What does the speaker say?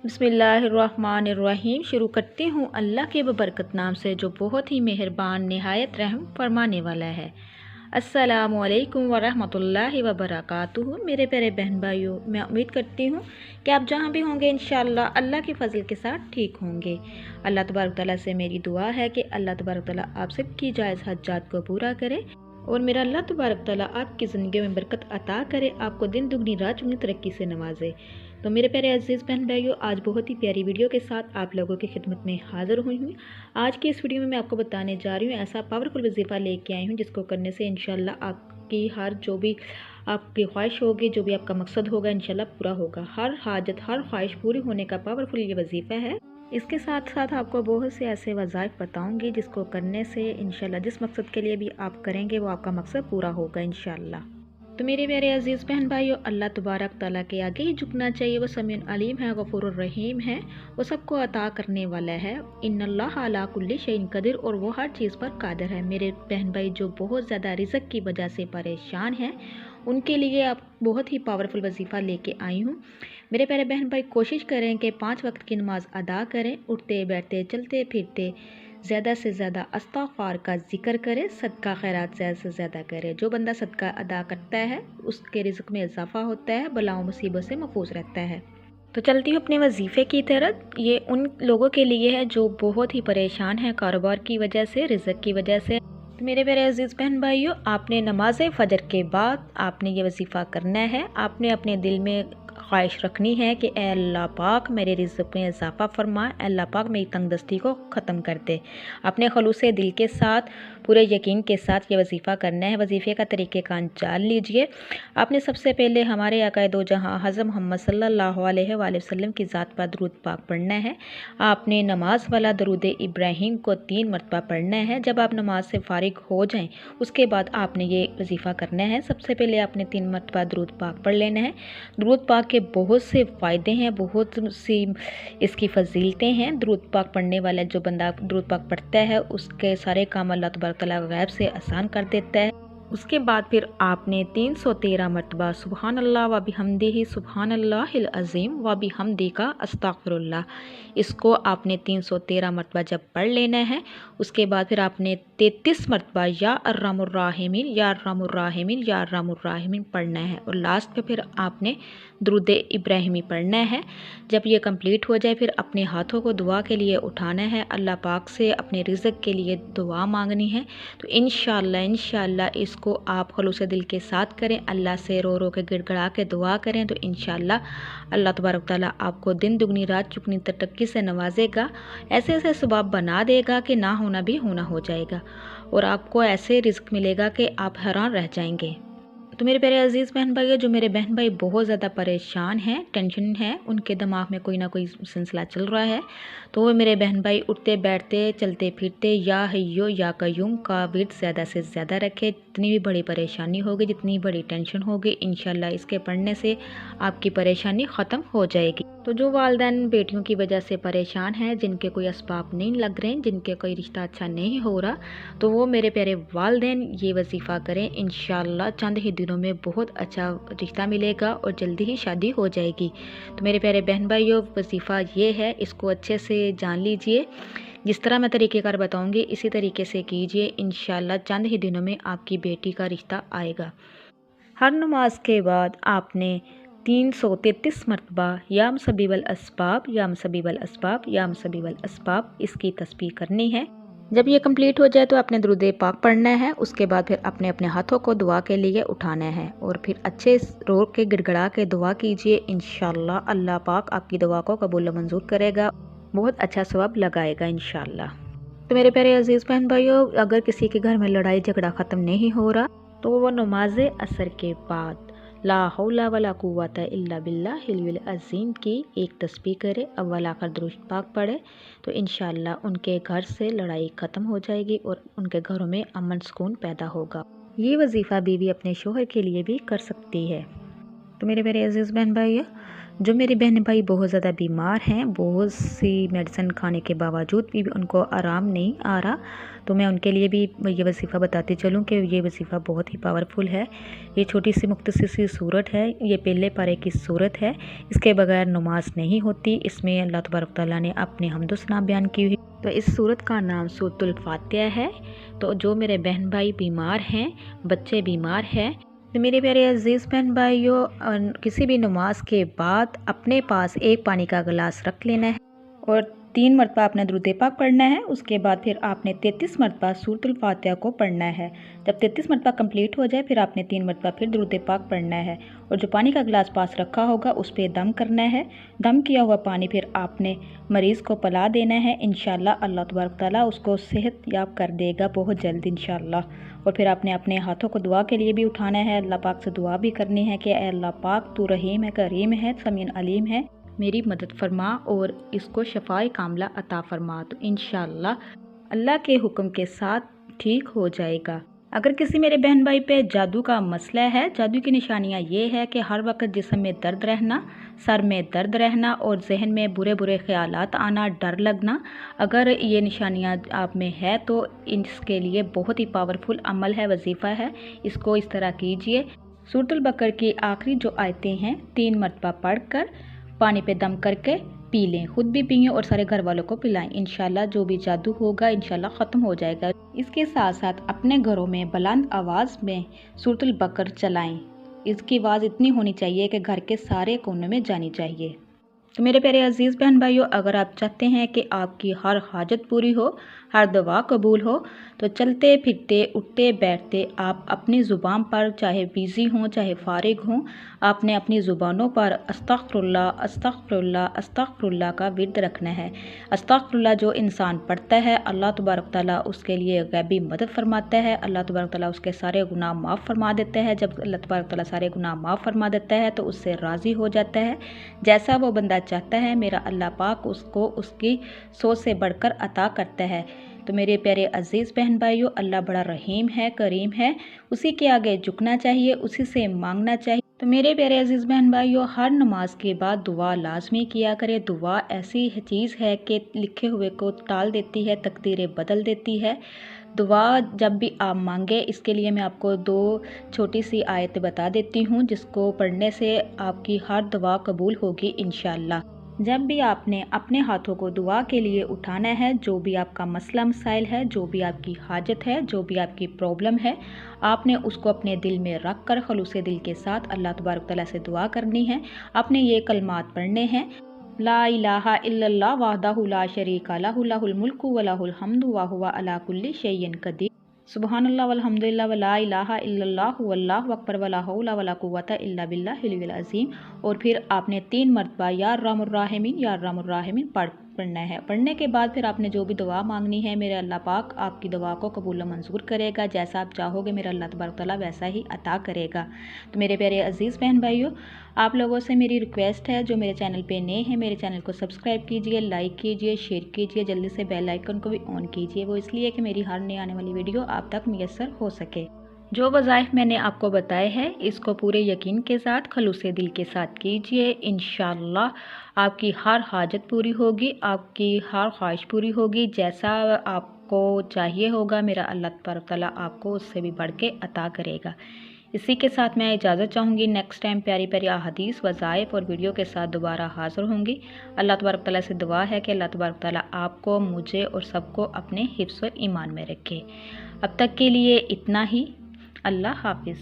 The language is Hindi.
बिस्मिल्लाहिर्रहमानिर्रहीम। शुरू करती हूँ अल्लाह के बबरकत नाम से जो बहुत ही मेहरबान निहायत रहम फरमाने वाला है। अस्सलामु अलैकुम वरहमतुल्लाहि वबरकातुहू। मेरे प्यारे बहन भाइयों, मैं उम्मीद करती हूँ कि आप जहाँ भी होंगे इंशाअल्लाह अल्लाह के फजल के साथ ठीक होंगे। अल्लाह तबारक तआला से मेरी दुआ है कि अल्लाह तबारक तआला आप सबकी जायज़ हज्जात को पूरा करे और मेरा अल्लाह तबारक तआला आपकी ज़िंदगी में बरकत अता करे, आपको दिन दुगनी रात चुगनी तरक्की से नवाजे। तो मेरे प्यारे अजीज़ बहन भाइयों, आज बहुत ही प्यारी वीडियो के साथ आप लोगों की खिदमत में हाज़िर हुई हूँ। आज की इस वीडियो में मैं आपको बताने जा रही हूँ ऐसा पावरफुल वजीफ़ा लेके आई हूँ जिसको करने से इंशाल्लाह आपकी हर जो भी आपकी ख्वाहिश होगी, जो भी आपका मकसद होगा इंशाल्लाह पूरा होगा। हर हाजत हर ख्वाहिश पूरी होने का पावरफुल ये वजीफ़ा है। इसके साथ साथ आपको बहुत से ऐसे वज़ाइफ बताऊंगी जिसको करने से इंशाल्लाह जिस मकसद के लिए भी आप करेंगे वो आपका मकसद पूरा होगा इंशाल्लाह। तो मेरे प्यारे अजीज़ बहन भाइयों, अल्लाह तबारक तआला के आगे ही झुकना चाहिए। वो समीउन अलीम है, गफूरुर रहीम है, वो सबको अता करने वाला है। इन्नल्लाह अला कुल्ली शैइन कदीर, और वो हर चीज़ पर कादिर है। मेरे बहन भाई जो बहुत ज़्यादा रिज़्क की वजह से परेशान हैं उनके लिए आप बहुत ही पावरफुल वजीफ़ा लेके आई हूँ। मेरे प्यारे बहन भाई, कोशिश करें कि 5 वक्त की नमाज़ अदा करें, उठते बैठते चलते फिरते ज़्यादा से ज़्यादा इस्तिग़फ़ार का ज़िक्र करे, सदका खैरात ज़्यादा से ज़्यादा करे। जो बंदा सदका अदा करता है उसके रिज़्क़ में इजाफ़ा होता है, बलाओं मुसीबत से महफूज रहता है। तो चलती हूँ अपने वजीफ़े की तरफ। ये उन लोगों के लिए है जो बहुत ही परेशान हैं कारोबार की वजह से, रिज़्क़ की वजह से। तो मेरे प्यारे अजीज़ बहन भाइयों, आपने नमाज फ़जर के बाद आपने ये वजीफ़ा करना है। आपने अपने दिल में ख्वाहिश रखनी है कि ए अल्लाह पाक मेरे रिज़्क़ में इजाफ़ा फरमा, अल्लाह पाक मेरी तंगदस्ती को ख़त्म कर दे। अपने खलूसे दिल के साथ पूरे यकीन के साथ ये वजीफ़ा करना है। वजीफ़े का तरीक़ेकार जान लीजिए। आपने सबसे पहले हमारे आक़ाए दो जहाँ हज़रत मोहम्मद सल्लल्लाहु अलैहि वसल्लम की ज़ात पर दरूद पाक पढ़ना है। आपने नमाज वाला दरूद इब्राहीम को 3 मरतबा पढ़ना है। जब आप नमाज से फारिग हो जाएं उसके बाद आपने ये वजीफ़ा करना है। सबसे पहले आपने 3 मरतबा दरूद पाक पढ़ लेना है। दरूद पाक के बहुत से फ़ायदे हैं, बहुत सी इसकी फजीलतें हैं। दरूद पाक पढ़ने वाला जो बंदा दरूद पाक पढ़ता है उसके सारे काम अल्लाह तबारक तआला गैब से आसान कर देता है। उसके बाद फिर आपने 313 मरतबा सुबहान अल्लाह व बिहम्दिही सुबहान अल्लाहिल अज़ीम व बिहम्दी का अस्तगफिरुल्लाह, इसको आपने 313 मरतबा जब पढ़ लेना है उसके बाद फिर आपने 33 मरतबा या अर्रहमुर राहिमीन या अर्रहमुर राहिमीन या अर्रहमुर राहिमीन पढ़ना है। और लास्ट पे फिर आपने दुरूद इब्राहिमी पढ़ना है। जब ये कंप्लीट हो जाए फिर अपने हाथों को दुआ के लिए उठाना है, अल्लाह पाक से अपने रिज़्क़ के लिए दुआ मांगनी है। तो इंशाअल्लाह इसको आप खलूस दिल के साथ करें, अल्लाह से रो रो के गिड़गड़ा के दुआ करें तो इंशाअल्लाह अल्लाह तबारक तआला आपको दिन दुगनी रात चुगनी तरक्की से नवाजेगा। ऐसे ऐसे सबाब बना देगा कि ना होना भी होना हो जाएगा और आपको ऐसे रिज़्क़ मिलेगा कि आप हैरान रह जाएंगे। तो मेरे प्यारे अजीज़ बहन भाइयों, जो मेरे बहन भाई बहुत ज़्यादा परेशान हैं, टेंशन है, उनके दिमाग में कोई ना कोई सिलसिला चल रहा है, तो वो मेरे बहन भाई उठते बैठते चलते फिरते या हय्यो या कय्यूम का विर्द ज़्यादा से ज़्यादा रखें। जितनी भी बड़ी परेशानी होगी, जितनी बड़ी टेंशन होगी, इंशाल्लाह इसके पढ़ने से आपकी परेशानी ख़त्म हो जाएगी। तो जो वालिदैन बेटियों की वजह से परेशान हैं, जिनके कोई असबाब नहीं लग रहे, जिनके कोई रिश्ता अच्छा नहीं हो रहा, तो वो मेरे प्यारे वालिदैन ये वजीफ़ा करें। इंशाल्लाह चंद ही दिनों में बहुत अच्छा रिश्ता मिलेगा और जल्दी ही शादी हो जाएगी। तो मेरे प्यारे बहन भाइयों, वजीफ़ा ये है, इसको अच्छे से जान लीजिए। जिस तरह मैं तरीक़ेकार बताऊंगी इसी तरीके से कीजिए, इंशाल्लाह चंद ही दिनों में आपकी बेटी का रिश्ता आएगा। हर नमाज के बाद आपने 333 मरतबा या मुसब्बिबल अस्बाब या मुसब्बिबल अस्बाब या मुसब्बिबल अस्बाब इसकी तस्बीह करनी है। जब ये कंप्लीट हो जाए तो आपने दुरूद पाक पढ़ना है। उसके बाद फिर अपने अपने हाथों को दुआ के लिए उठाना है और फिर अच्छे रो के गिड़गड़ा के दुआ कीजिए। इंशाल्लाह अल्लाह पाक आपकी दुआ को कबूल मंजूर करेगा, बहुत अच्छा सवाब लगाएगा इंशाल्लाह। तो मेरे प्यारे अजीज़ बहन भाइयों, अगर किसी के घर में लड़ाई झगड़ा ख़त्म नहीं हो रहा तो वो नमाज असर के बाद ला हौला वला कुव्वता इल्ला बिल्लाहिल अज़ीम की एक तस्बीह करे, अव्वल आखिर दुरूद पाक पढ़े, तो इंशाल्लाह उनके घर से लड़ाई ख़त्म हो जाएगी और उनके घरों में अमन सुकून पैदा होगा। ये वजीफ़ा बीवी अपने शोहर के लिए भी कर सकती है। तो मेरे अजीज़ बहन भाइयों, जो मेरे बहन भाई बहुत ज़्यादा बीमार हैं, बहुत सी मेडिसिन खाने के बावजूद भी उनको आराम नहीं आ रहा, तो मैं उनके लिए भी ये वजीफ़ा बताती चलूँ कि ये वजीफ़ा बहुत ही पावरफुल है। ये छोटी सी मुख्तसर सी सूरत है, ये पहले पारे की सूरत है, इसके बगैर नमाज नहीं होती। इसमें अल्लाह तबारक तआला ने अपने हम्द व सना बयान की हुई। तो इस सूरत का नाम सूरतुल फातिहा है। तो जो मेरे बहन भाई बीमार हैं, बच्चे बीमार हैं, तो मेरे प्यारे अजीज़ बहन भाइयों, किसी भी नमाज के बाद अपने पास एक पानी का गिलास रख लेना है और 3 मरतबा आपने दुरूद पाक पढ़ना है। उसके बाद फिर आपने 33 मरतबा सूरतुल फातिहा को पढ़ना है। जब 33 मरतबा कंप्लीट हो जाए फिर आपने 3 मरतबा फिर दुरूद पाक पढ़ना है और जो पानी का गिलास पास रखा होगा उस पर दम करना है। दम किया हुआ पानी फिर आपने मरीज़ को पिला देना है। इंशाअल्लाह अल्लाह तबारक तआला उसको सेहत याब कर देगा बहुत जल्द इंशाअल्लाह। और फिर आपने अपने हाथों को दुआ के लिए भी उठाना है, अल्लाह पाक से दुआ भी करनी है कि अल्लाह पाक तू रहीम है, करीम है, समीन अलीम है, मेरी मदद फरमा और इसको शफाए कामला अता फरमा। तो इंशाअल्लाह अल्लाह के हुक्म के साथ ठीक हो जाएगा। अगर किसी मेरे बहन भाई पे जादू का मसला है, जादू की निशानियाँ ये है कि हर वक्त जिस्म में दर्द रहना, सर में दर्द रहना और जहन में बुरे बुरे ख्यालात आना, डर लगना, अगर ये निशानियाँ आप में है तो इसके लिए बहुत ही पावरफुल अमल है, वजीफ़ा है। इसको इस तरह कीजिए। सूरतुल बकर की आखिरी जो आयतें हैं 3 मरतबा पढ़कर पानी पे दम करके पी लें, खुद भी पिएं और सारे घर वालों को पिलाएं। इंशाल्लाह जो भी जादू होगा इंशाल्लाह ख़त्म हो जाएगा। इसके साथ साथ अपने घरों में बुलंद आवाज़ में सूरतुल बकर चलाएं। इसकी आवाज़ इतनी होनी चाहिए कि घर के सारे कोनों में जानी चाहिए। तो मेरे प्यारे अजीज़ बहन भाइयों, अगर आप चाहते हैं कि आपकी हर हाजत पूरी हो, हर दुआ कबूल हो, तो चलते फिरते उठते बैठते आप अपनी ज़ुबान पर, चाहे बिज़ी हों चाहे फ़ारिग हों, आपने अपनी ज़ुबानों पर अस्तग़फ़िरुल्लाह अस्तग़फ़िरुल्लाह अस्तग़फ़िरुल्लाह का विर्द रखना है। अस्तग़फ़िरुल्लाह जो इंसान पढ़ता है अल्लाह तबारक तआला उसके लिए गैबी मदद फरमाता है। अल्लाह तबारक तआला उसके सारे गुनाह माफ़ फरमा देता है। जब अल्लाह तबारक तआला सारे गुनाह माफ़ फरमा देता है तो उससे राज़ी हो जाता है। जैसा वो बंदा चाहता है मेरा अल्लाह पाक उसको उसकी सोच से बढ़कर अता करता है। तो मेरे प्यारे अजीज़ बहन भाइयों, अल्लाह बड़ा रहीम है, करीम है, उसी के आगे झुकना चाहिए, उसी से मांगना चाहिए। तो मेरे प्यारे अजीज़ बहन भाइयों, हर नमाज के बाद दुआ लाजमी किया करें। दुआ ऐसी चीज़ है कि लिखे हुए को टाल देती है, तकदीरें बदल देती है। दुआ जब भी आप मांगे, इसके लिए मैं आपको 2 छोटी सी आयतें बता देती हूँ जिसको पढ़ने से आपकी हर दुआ कबूल होगी इंशाअल्लाह। जब भी आपने अपने हाथों को दुआ के लिए उठाना है, जो भी आपका मसला मसाइल है, जो भी आपकी हाजत है, जो भी आपकी प्रॉब्लम है, आपने उसको अपने दिल में रख कर खलूसे दिल के साथ अल्लाह तबारक तआला से दुआ करनी है। आपने ये कलमात पढ़ने हैं, ला इलाहा इल्लल्लाह वहदहु ला शरीका लहु लहुल मुल्कु व लहुल हम्दु व हुवा अला कुल्ली शैइन कदीर। सुबहानल्लाह वल्हम्दुलिल्लाह वला इलाहा इल्लल्लाहु वल्लाहु अकबर वला हौला वला कुव्वता इल्ला बिल्लाहिल अज़ीम। और फिर आपने 3 मरतबा या अर्हमुर राहिमीन पढ़ना है। पढ़ने के बाद फिर आपने जो भी दुआ मांगनी है, मेरे अल्लाह पाक आपकी दुआ को कबूल मंजूर करेगा। जैसा आप चाहोगे मेरा अल्लाह तबारक तआला वैसा ही अता करेगा। तो मेरे प्यारे अजीज़ बहन भाइयों, आप लोगों से मेरी रिक्वेस्ट है, जो मेरे चैनल पे नए हैं मेरे चैनल को सब्सक्राइब कीजिए, लाइक कीजिए, शेयर कीजिए, जल्दी से बेल आइकन को भी ऑन कीजिए। वो इसलिए कि मेरी हर नई आने वाली वीडियो आप तक मुयस्सर हो सके। जो वज़ाइफ मैंने आपको बताए हैं इसको पूरे यकीन के साथ खलूसे दिल के साथ कीजिए। इंशाअल्लाह आपकी हर हाजत पूरी होगी, आपकी हर ख्वाहिश पूरी होगी। जैसा आपको चाहिए होगा मेरा अल्लाह तबारक तआला आपको उससे भी बढ़ के अता करेगा। इसी के साथ मैं इजाज़त चाहूँगी। नेक्स्ट टाइम प्यारी प्यारी अहादीस, वज़ाइफ और वीडियो के साथ दोबारा हाज़िर होंगी। अल्लाह तबारक तआला से दुआ है कि अल्लाह तबारक तआला आपको, मुझे और सबको अपने हिफ्ज़ और ईमान में रखे। अब तक के लिए इतना ही। अल्लाह हाफ़िज़।